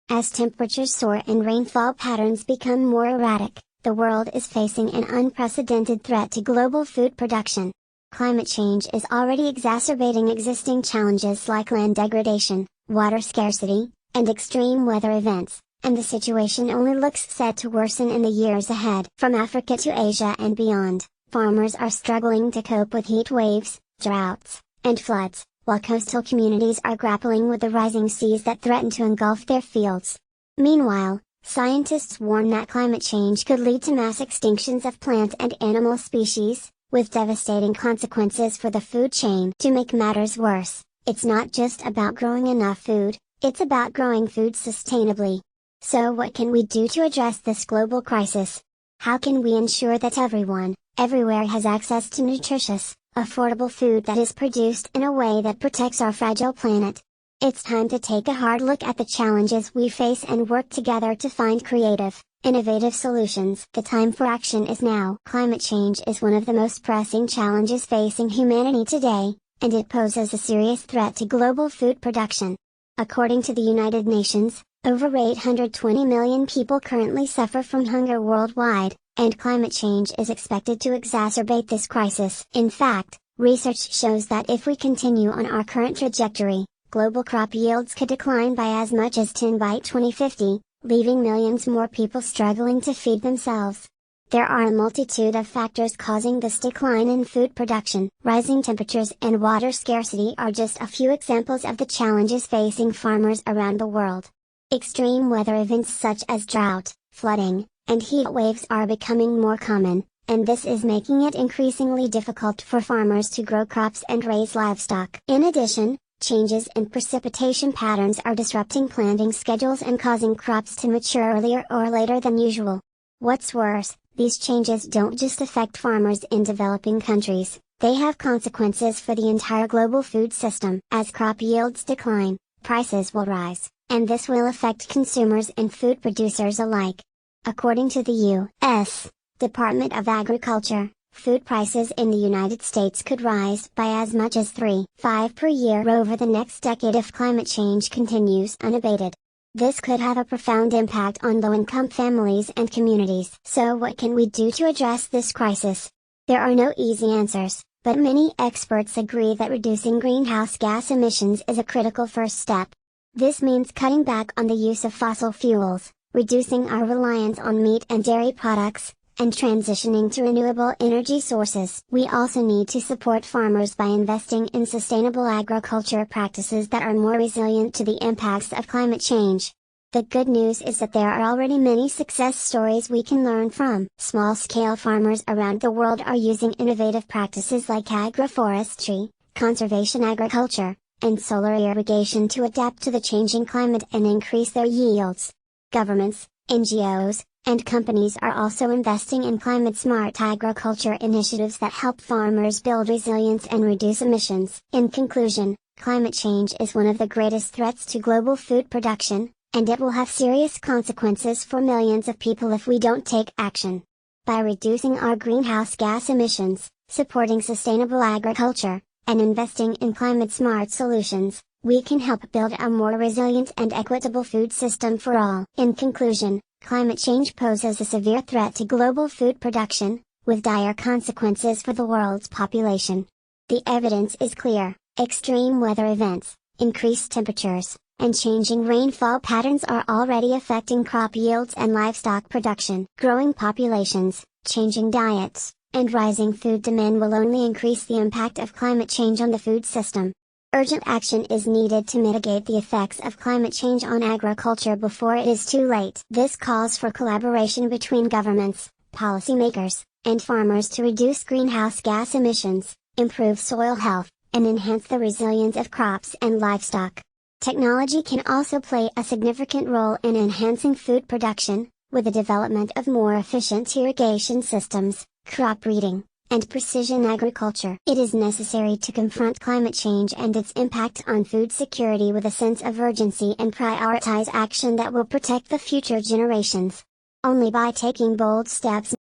As temperatures soar and rainfall patterns become more erratic, the world is facing an unprecedented threat to global food production. Climate change is already exacerbating existing challenges like land degradation, water scarcity, and extreme weather events, and the situation only looks set to worsen in the years ahead. From Africa to Asia and beyond, farmers are struggling to cope with heat waves, droughts, and floods, while coastal communities are grappling with the rising seas that threaten to engulf their fields. Meanwhile, Scientists warn that climate change could lead to mass extinctions of plant and animal species, with devastating consequences for the food chain. To make matters worse, it's not just about growing enough food, it's about growing food sustainably. So what can we do to address this global crisis? How can we ensure that everyone, everywhere has access to nutritious, affordable food that is produced in a way that protects our fragile planet? It's time to take a hard look at the challenges we face and work together to find creative, innovative solutions. The time for action is now. Climate change is one of the most pressing challenges facing humanity today, and it poses a serious threat to global food production. According to the United Nations, over 820 million people currently suffer from hunger worldwide, and climate change is expected to exacerbate this crisis. In fact, research shows that if we continue on our current trajectory, global crop yields could decline by as much as 10 by 2050, leaving millions more people struggling to feed themselves. There are a multitude of factors causing this decline in food production. Rising temperatures and water scarcity are just a few examples of the challenges facing farmers around the world. Extreme weather events such as drought, flooding, and heat waves are becoming more common, and this is making it increasingly difficult for farmers to grow crops and raise livestock. In addition, changes in precipitation patterns are disrupting planting schedules and causing crops to mature earlier or later than usual. What's worse, these changes don't just affect farmers in developing countries, they have consequences for the entire global food system. As crop yields decline, prices will rise, and this will affect consumers and food producers alike. According to the U.S. Department of Agriculture, food prices in the United States could rise by as much as 3.5% per year over the next decade if climate change continues unabated. This could have a profound impact on low-income families and communities. So what can we do to address this crisis? There are no easy answers, but many experts agree that reducing greenhouse gas emissions is a critical first step. This means cutting back on the use of fossil fuels, reducing our reliance on meat and dairy products, and transitioning to renewable energy sources. We also need to support farmers by investing in sustainable agriculture practices that are more resilient to the impacts of climate change. The good news is that there are already many success stories we can learn from. Small-scale farmers around the world are using innovative practices like agroforestry, conservation agriculture, and solar irrigation to adapt to the changing climate and increase their yields. Governments, NGOs, and companies are also investing in climate-smart agriculture initiatives that help farmers build resilience and reduce emissions. In conclusion, climate change is one of the greatest threats to global food production, and it will have serious consequences for millions of people if we don't take action. By reducing our greenhouse gas emissions, supporting sustainable agriculture, and investing in climate-smart solutions, we can help build a more resilient and equitable food system for all. In conclusion, climate change poses a severe threat to global food production, with dire consequences for the world's population. The evidence is clear: extreme weather events, increased temperatures, and changing rainfall patterns are already affecting crop yields and livestock production. Growing populations, changing diets, and rising food demand will only increase the impact of climate change on the food system. Urgent action is needed to mitigate the effects of climate change on agriculture before it is too late. This calls for collaboration between governments, policymakers, and farmers to reduce greenhouse gas emissions, improve soil health, and enhance the resilience of crops and livestock. Technology can also play a significant role in enhancing food production, with the development of more efficient irrigation systems, crop breeding, and precision agriculture. It is necessary to confront climate change and its impact on food security with a sense of urgency and prioritize action that will protect the future generations. Only by taking bold steps.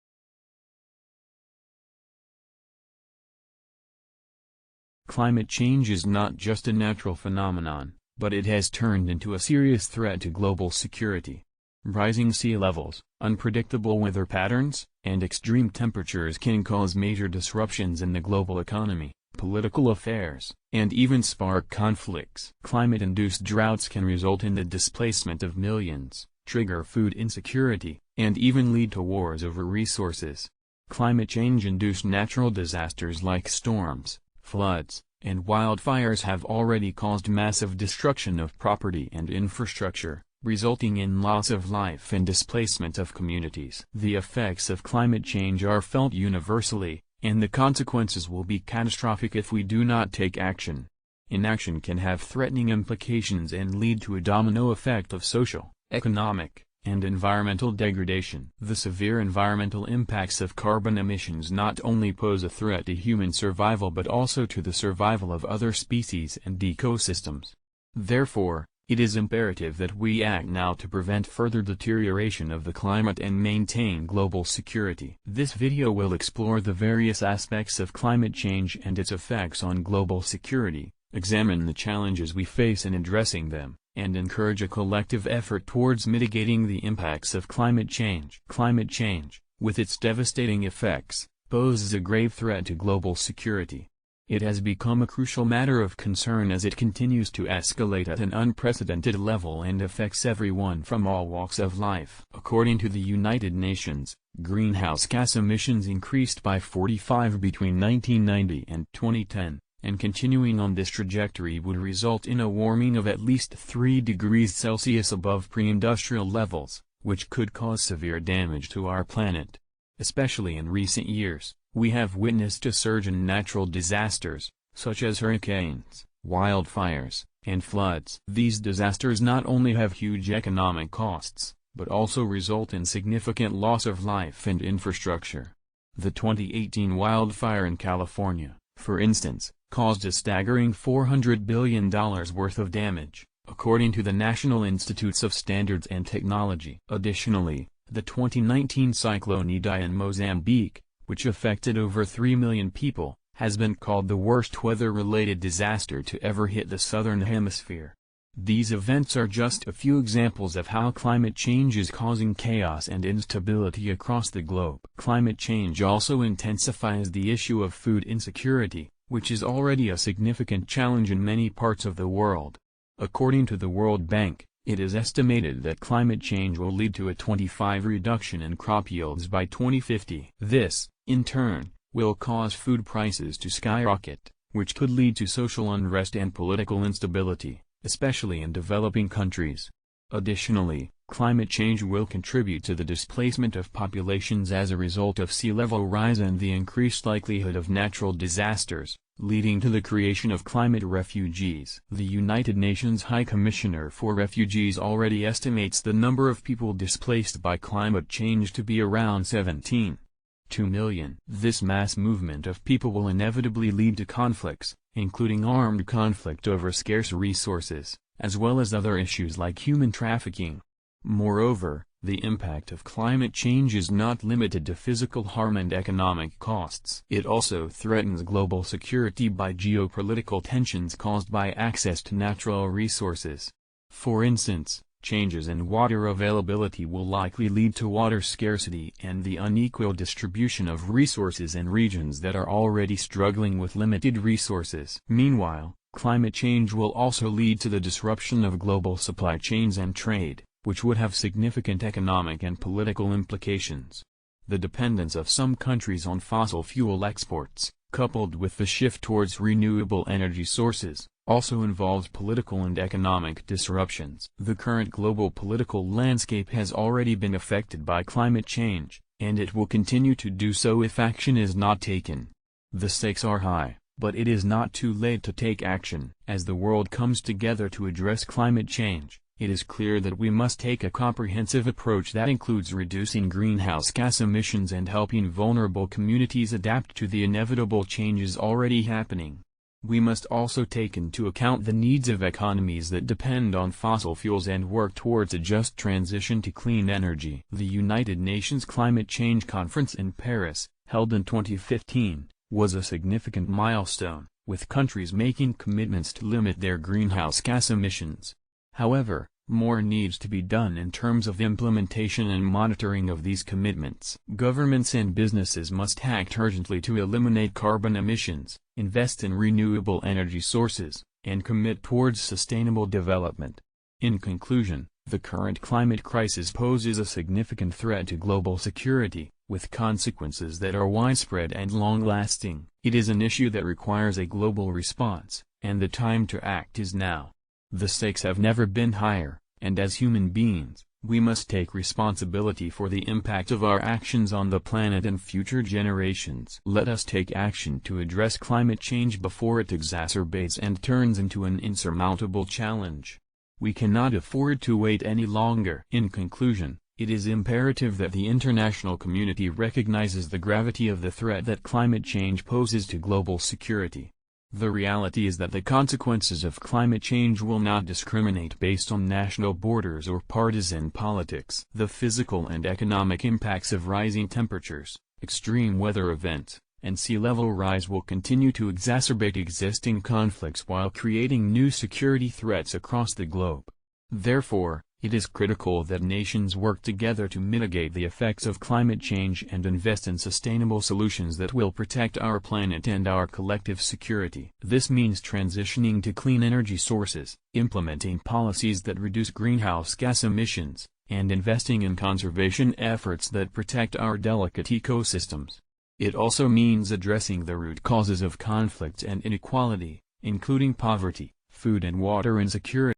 Climate change is not just a natural phenomenon, but it has turned into a serious threat to global security. Rising sea levels, unpredictable weather patterns, and extreme temperatures can cause major disruptions in the global economy, political affairs, and even spark conflicts. Climate-induced droughts can result in the displacement of millions, trigger food insecurity, and even lead to wars over resources. Climate change-induced natural disasters like storms, floods, and wildfires have already caused massive destruction of property and infrastructure, resulting in loss of life and displacement of communities. The effects of climate change are felt universally, and the consequences will be catastrophic if we do not take action. Inaction can have threatening implications and lead to a domino effect of social, economic, and environmental degradation. The severe environmental impacts of carbon emissions not only pose a threat to human survival but also to the survival of other species and ecosystems. Therefore, it is imperative that we act now to prevent further deterioration of the climate and maintain global security. This video will explore the various aspects of climate change and its effects on global security, examine the challenges we face in addressing them, and encourage a collective effort towards mitigating the impacts of climate change. Climate change, with its devastating effects, poses a grave threat to global security. It has become a crucial matter of concern as it continues to escalate at an unprecedented level and affects everyone from all walks of life. According to the United Nations, greenhouse gas emissions increased by 45% between 1990 and 2010, and continuing on this trajectory would result in a warming of at least 3 degrees Celsius above pre-industrial levels, which could cause severe damage to our planet. Especially in recent years, we have witnessed a surge in natural disasters, such as hurricanes, wildfires, and floods. These disasters not only have huge economic costs, but also result in significant loss of life and infrastructure. The 2018 wildfire in California, for instance, caused a staggering $400 billion worth of damage, according to the National Institutes of Standards and Technology. Additionally, the 2019 cyclone Idai in Mozambique, which affected over 3 million people, has been called the worst weather-related disaster to ever hit the southern hemisphere. These events are just a few examples of how climate change is causing chaos and instability across the globe. Climate change also intensifies the issue of food insecurity, which is already a significant challenge in many parts of the world. According to the World Bank, it is estimated that climate change will lead to a 25% reduction in crop yields by 2050. This, in turn, will cause food prices to skyrocket, which could lead to social unrest and political instability, especially in developing countries. Additionally, climate change will contribute to the displacement of populations as a result of sea level rise and the increased likelihood of natural disasters, leading to the creation of climate refugees. The United Nations High Commissioner for Refugees already estimates the number of people displaced by climate change to be around 17.2 million. This mass movement of people will inevitably lead to conflicts, including armed conflict over scarce resources, as well as other issues like human trafficking. Moreover, the impact of climate change is not limited to physical harm and economic costs. It also threatens global security by geopolitical tensions caused by access to natural resources. For instance, changes in water availability will likely lead to water scarcity and the unequal distribution of resources in regions that are already struggling with limited resources. Meanwhile, climate change will also lead to the disruption of global supply chains and trade, which would have significant economic and political implications. The dependence of some countries on fossil fuel exports, coupled with the shift towards renewable energy sources, also involves political and economic disruptions. The current global political landscape has already been affected by climate change, and it will continue to do so if action is not taken. The stakes are high, but it is not too late to take action. As the world comes together to address climate change, it is clear that we must take a comprehensive approach that includes reducing greenhouse gas emissions and helping vulnerable communities adapt to the inevitable changes already happening. We must also take into account the needs of economies that depend on fossil fuels and work towards a just transition to clean energy. The United Nations Climate Change Conference in Paris, held in 2015, was a significant milestone, with countries making commitments to limit their greenhouse gas emissions. However, more needs to be done in terms of implementation and monitoring of these commitments. Governments and businesses must act urgently to eliminate carbon emissions, invest in renewable energy sources, and commit towards sustainable development. In conclusion, the current climate crisis poses a significant threat to global security, with consequences that are widespread and long-lasting. It is an issue that requires a global response, and the time to act is now. The stakes have never been higher, And as human beings, we must take responsibility for the impact of our actions on the planet and future generations. Let us take action to address climate change before it exacerbates and turns into an insurmountable challenge. We cannot afford to wait any longer. In conclusion, it is imperative that the international community recognizes the gravity of the threat that climate change poses to global security. The reality is that the consequences of climate change will not discriminate based on national borders or partisan politics. The physical and economic impacts of rising temperatures, extreme weather events, and sea level rise will continue to exacerbate existing conflicts while creating new security threats across the globe. Therefore, it is critical that nations work together to mitigate the effects of climate change and invest in sustainable solutions that will protect our planet and our collective security. This means transitioning to clean energy sources, implementing policies that reduce greenhouse gas emissions, and investing in conservation efforts that protect our delicate ecosystems. It also means addressing the root causes of conflicts and inequality, including poverty, food and water insecurity.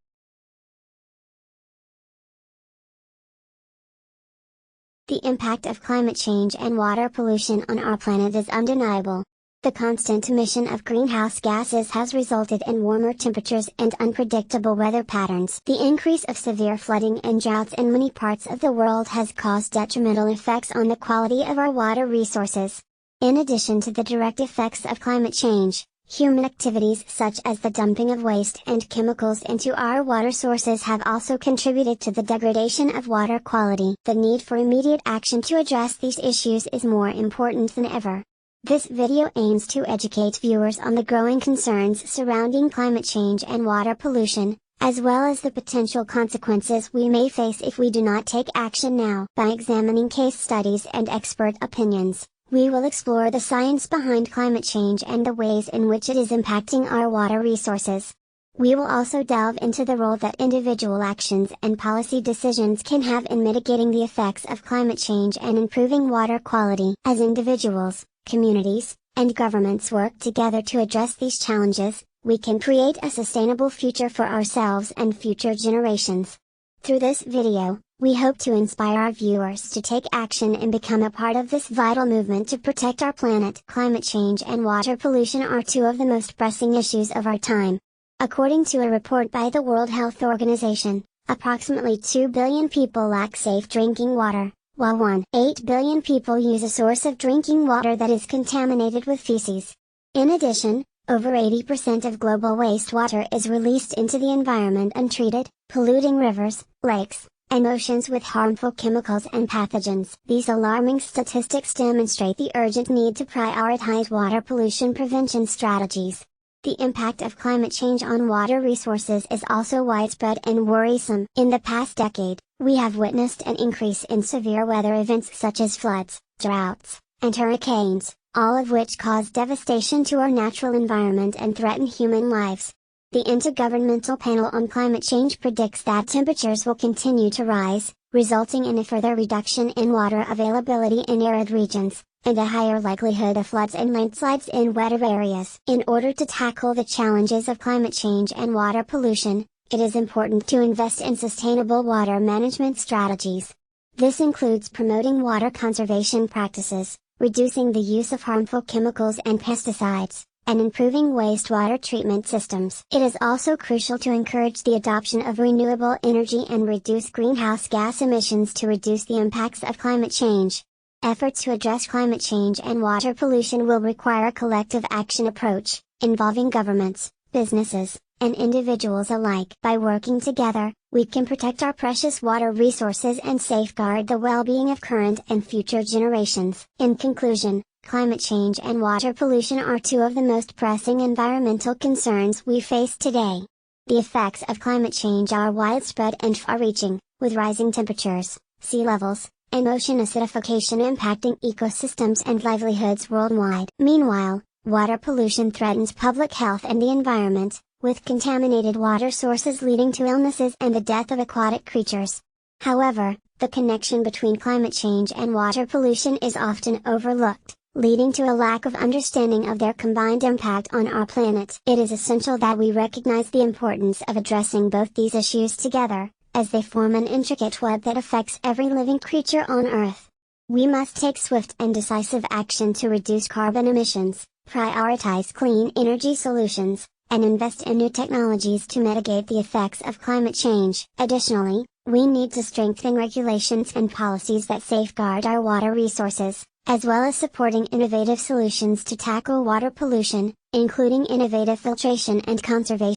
The impact of climate change and water pollution on our planet is undeniable. The constant emission of greenhouse gases has resulted in warmer temperatures and unpredictable weather patterns. The increase of severe flooding and droughts in many parts of the world has caused detrimental effects on the quality of our water resources. In addition to the direct effects of climate change, human activities such as the dumping of waste and chemicals into our water sources have also contributed to the degradation of water quality. The need for immediate action to address these issues is more important than ever. This video aims to educate viewers on the growing concerns surrounding climate change and water pollution, as well as the potential consequences we may face if we do not take action now. By examining case studies and expert opinions, we will explore the science behind climate change and the ways in which it is impacting our water resources. We will also delve into the role that individual actions and policy decisions can have in mitigating the effects of climate change and improving water quality. As individuals, communities, and governments work together to address these challenges, we can create a sustainable future for ourselves and future generations. Through this video, we hope to inspire our viewers to take action and become a part of this vital movement to protect our planet. Climate change and water pollution are two of the most pressing issues of our time. According to a report by the World Health Organization, approximately 2 billion people lack safe drinking water, while 1.8 billion people use a source of drinking water that is contaminated with feces. In addition, over 80% of global wastewater is released into the environment untreated, polluting rivers, lakes, and oceans with harmful chemicals and pathogens. These alarming statistics demonstrate the urgent need to prioritize water pollution prevention strategies. The impact of climate change on water resources is also widespread and worrisome. In the past decade, we have witnessed an increase in severe weather events such as floods, droughts, and hurricanes, all of which cause devastation to our natural environment and threaten human lives. The Intergovernmental Panel on Climate Change predicts that temperatures will continue to rise, resulting in a further reduction in water availability in arid regions, and a higher likelihood of floods and landslides in wetter areas. In order to tackle the challenges of climate change and water pollution, it is important to invest in sustainable water management strategies. This includes promoting water conservation practices, reducing the use of harmful chemicals and pesticides, and improving wastewater treatment systems. It is also crucial to encourage the adoption of renewable energy and reduce greenhouse gas emissions to reduce the impacts of climate change. Efforts to address climate change and water pollution will require a collective action approach, involving governments, businesses, and individuals alike. By working together, we can protect our precious water resources and safeguard the well-being of current and future generations. In conclusion, climate change and water pollution are two of the most pressing environmental concerns we face today. The effects of climate change are widespread and far-reaching, with rising temperatures, sea levels, and ocean acidification impacting ecosystems and livelihoods worldwide. Meanwhile, water pollution threatens public health and the environment, with contaminated water sources leading to illnesses and the death of aquatic creatures. However, the connection between climate change and water pollution is often overlooked, leading to a lack of understanding of their combined impact on our planet. It is essential that we recognize the importance of addressing both these issues together, as they form an intricate web that affects every living creature on Earth. We must take swift and decisive action to reduce carbon emissions, prioritize clean energy solutions, and invest in new technologies to mitigate the effects of climate change. Additionally, we need to strengthen regulations and policies that safeguard our water resources, as well as supporting innovative solutions to tackle water pollution, including innovative filtration and conservation.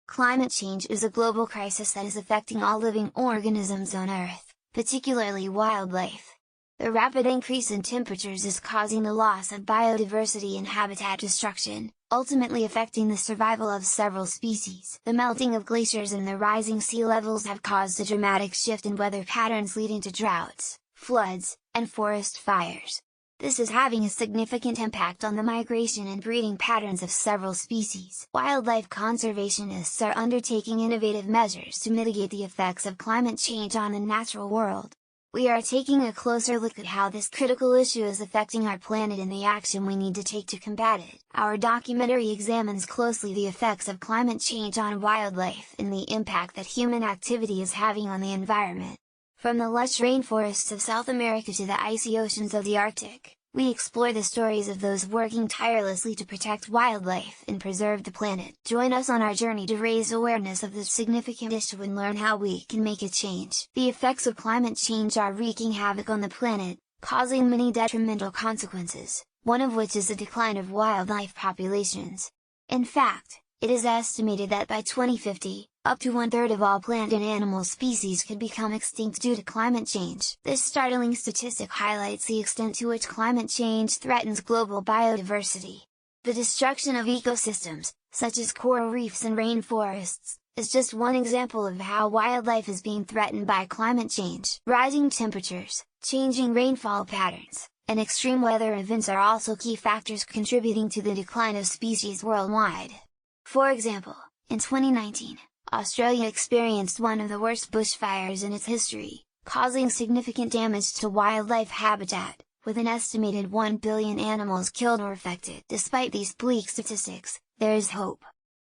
Climate change is a global crisis that is affecting all living organisms on Earth, particularly wildlife. The rapid increase in temperatures is causing the loss of biodiversity and habitat destruction, ultimately affecting the survival of several species. The melting of glaciers and the rising sea levels have caused a dramatic shift in weather patterns, leading to droughts, floods, and forest fires. This is having a significant impact on the migration and breeding patterns of several species. Wildlife conservationists are undertaking innovative measures to mitigate the effects of climate change on the natural world. We are taking a closer look at how this critical issue is affecting our planet and the action we need to take to combat it. Our documentary examines closely the effects of climate change on wildlife and the impact that human activity is having on the environment. From the lush rainforests of South America to the icy oceans of the Arctic, we explore the stories of those working tirelessly to protect wildlife and preserve the planet. Join us on our journey to raise awareness of this significant issue and learn how we can make a change. The effects of climate change are wreaking havoc on the planet, causing many detrimental consequences, one of which is the decline of wildlife populations. In fact, it is estimated that by 2050, up to 1/3 of all plant and animal species could become extinct due to climate change. This startling statistic highlights the extent to which climate change threatens global biodiversity. The destruction of ecosystems, such as coral reefs and rainforests, is just one example of how wildlife is being threatened by climate change. Rising temperatures, changing rainfall patterns, and extreme weather events are also key factors contributing to the decline of species worldwide. For example, in 2019, Australia experienced one of the worst bushfires in its history, causing significant damage to wildlife habitat, with an estimated 1 billion animals killed or affected. Despite these bleak statistics, there is hope.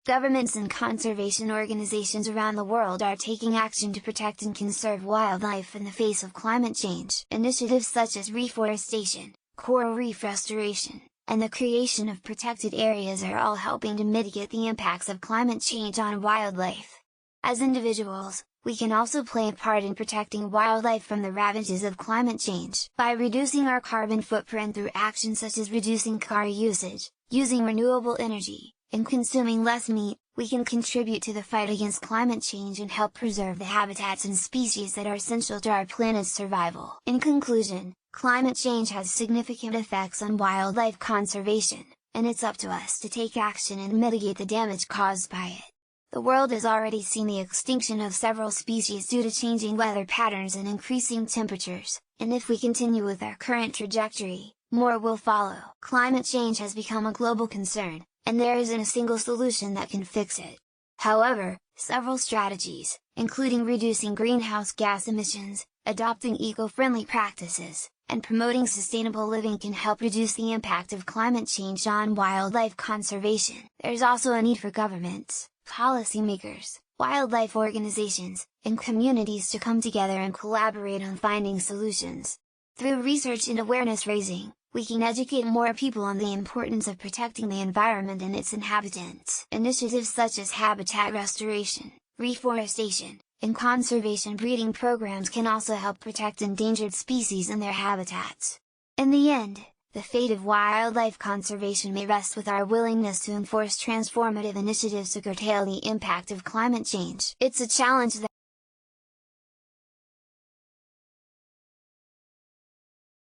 Governments and conservation organizations around the world are taking action to protect and conserve wildlife in the face of climate change. Initiatives such as reforestation, coral reef restoration, and the creation of protected areas are all helping to mitigate the impacts of climate change on wildlife. As individuals, we can also play a part in protecting wildlife from the ravages of climate change. By reducing our carbon footprint through actions such as reducing car usage, using renewable energy, and consuming less meat, we can contribute to the fight against climate change and help preserve the habitats and species that are essential to our planet's survival. In conclusion, climate change has significant effects on wildlife conservation, and it's up to us to take action and mitigate the damage caused by it. The world has already seen the extinction of several species due to changing weather patterns and increasing temperatures, and if we continue with our current trajectory, more will follow. Climate change has become a global concern, and there isn't a single solution that can fix it. However, several strategies, including reducing greenhouse gas emissions, adopting eco-friendly practices, and promoting sustainable living can help reduce the impact of climate change on wildlife conservation. There's also a need for governments, policymakers, wildlife organizations, and communities to come together and collaborate on finding solutions. Through research and awareness raising, we can educate more people on the importance of protecting the environment and its inhabitants. Initiatives such as habitat restoration, reforestation, and conservation breeding programs can also help protect endangered species and their habitats. In the end, the fate of wildlife conservation may rest with our willingness to enforce transformative initiatives to curtail the impact of climate change. It's a challenge that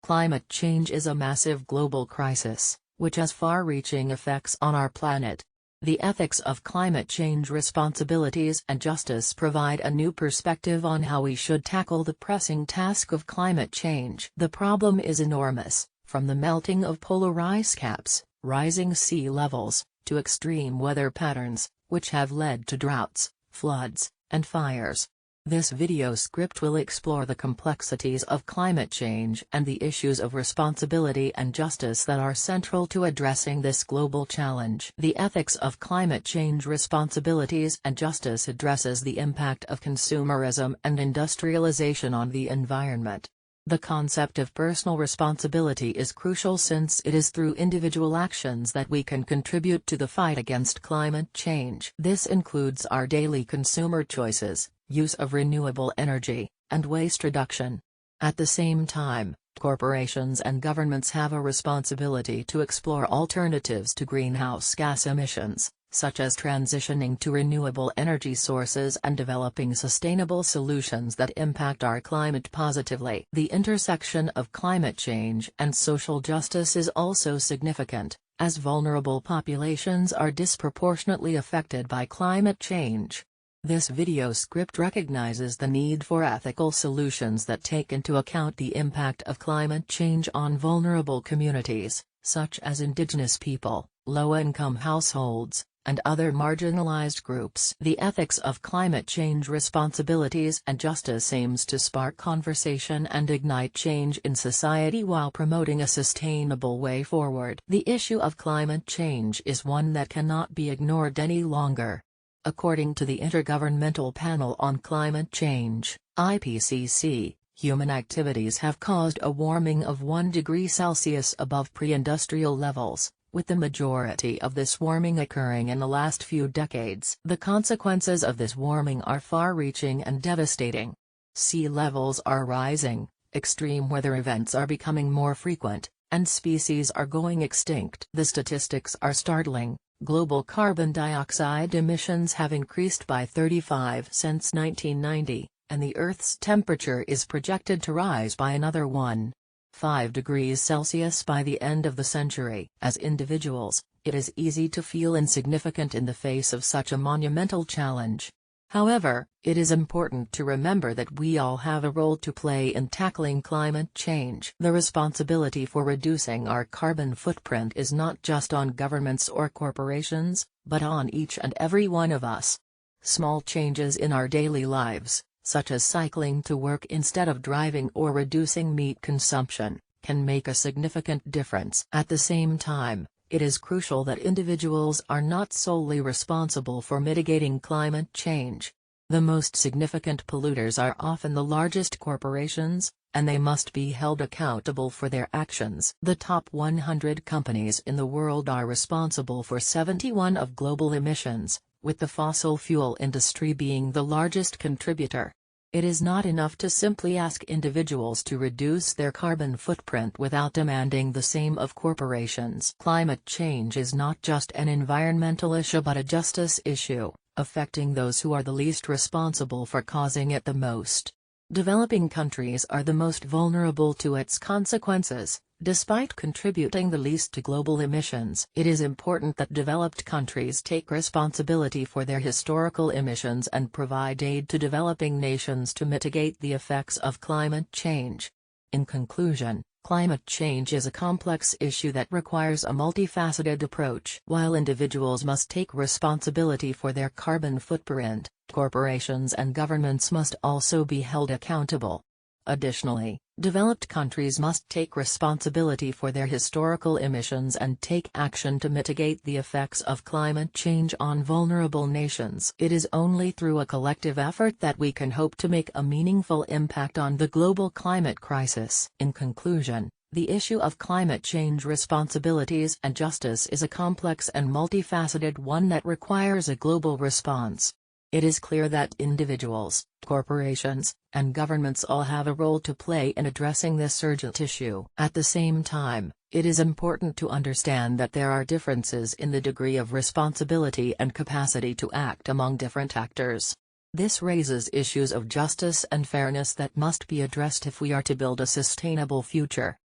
Climate change is a massive global crisis, which has far-reaching effects on our planet. The ethics of climate change responsibilities and justice provide a new perspective on how we should tackle the pressing task of climate change. The problem is enormous, from the melting of polar ice caps, rising sea levels, to extreme weather patterns, which have led to droughts, floods, and fires. This video script will explore the complexities of climate change and the issues of responsibility and justice that are central to addressing this global challenge. The ethics of climate change responsibilities and justice addresses the impact of consumerism and industrialization on the environment. The concept of personal responsibility is crucial since it is through individual actions that we can contribute to the fight against climate change. This includes our daily consumer choices, use of renewable energy, and waste reduction. At the same time, corporations and governments have a responsibility to explore alternatives to greenhouse gas emissions, such as transitioning to renewable energy sources and developing sustainable solutions that impact our climate positively. The intersection of climate change and social justice is also significant, as vulnerable populations are disproportionately affected by climate change. This video script recognizes the need for ethical solutions that take into account the impact of climate change on vulnerable communities, such as indigenous people, low-income households, and other marginalized groups. The ethics of climate change responsibilities and justice aims to spark conversation and ignite change in society while promoting a sustainable way forward. The issue of climate change is one that cannot be ignored any longer. According to the Intergovernmental Panel on Climate Change, IPCC, human activities have caused a warming of 1 degree Celsius above pre-industrial levels, with the majority of this warming occurring in the last few decades. The consequences of this warming are far-reaching and devastating. Sea levels are rising, extreme weather events are becoming more frequent, and species are going extinct. The statistics are startling. Global carbon dioxide emissions have increased by 35% since 1990, and the Earth's temperature is projected to rise by another 1.5 degrees Celsius by the end of the century. As individuals, it is easy to feel insignificant in the face of such a monumental challenge. However, it is important to remember that we all have a role to play in tackling climate change. The responsibility for reducing our carbon footprint is not just on governments or corporations, but on each and every one of us. Small changes in our daily lives, such as cycling to work instead of driving or reducing meat consumption, can make a significant difference. At the same time, it is crucial that individuals are not solely responsible for mitigating climate change. The most significant polluters are often the largest corporations, and they must be held accountable for their actions. The top 100 companies in the world are responsible for 71% of global emissions, with the fossil fuel industry being the largest contributor. It is not enough to simply ask individuals to reduce their carbon footprint without demanding the same of corporations. Climate change is not just an environmental issue but a justice issue, affecting those who are the least responsible for causing it the most. Developing countries are the most vulnerable to its consequences. Despite contributing the least to global emissions, it is important that developed countries take responsibility for their historical emissions and provide aid to developing nations to mitigate the effects of climate change. In conclusion, climate change is a complex issue that requires a multifaceted approach. While individuals must take responsibility for their carbon footprint, corporations and governments must also be held accountable. Additionally, developed countries must take responsibility for their historical emissions and take action to mitigate the effects of climate change on vulnerable nations. It is only through a collective effort that we can hope to make a meaningful impact on the global climate crisis. In conclusion, the issue of climate change responsibilities and justice is a complex and multifaceted one that requires a global response. It is clear that individuals, corporations, and governments all have a role to play in addressing this urgent issue. At the same time, it is important to understand that there are differences in the degree of responsibility and capacity to act among different actors. This raises issues of justice and fairness that must be addressed if we are to build a sustainable future.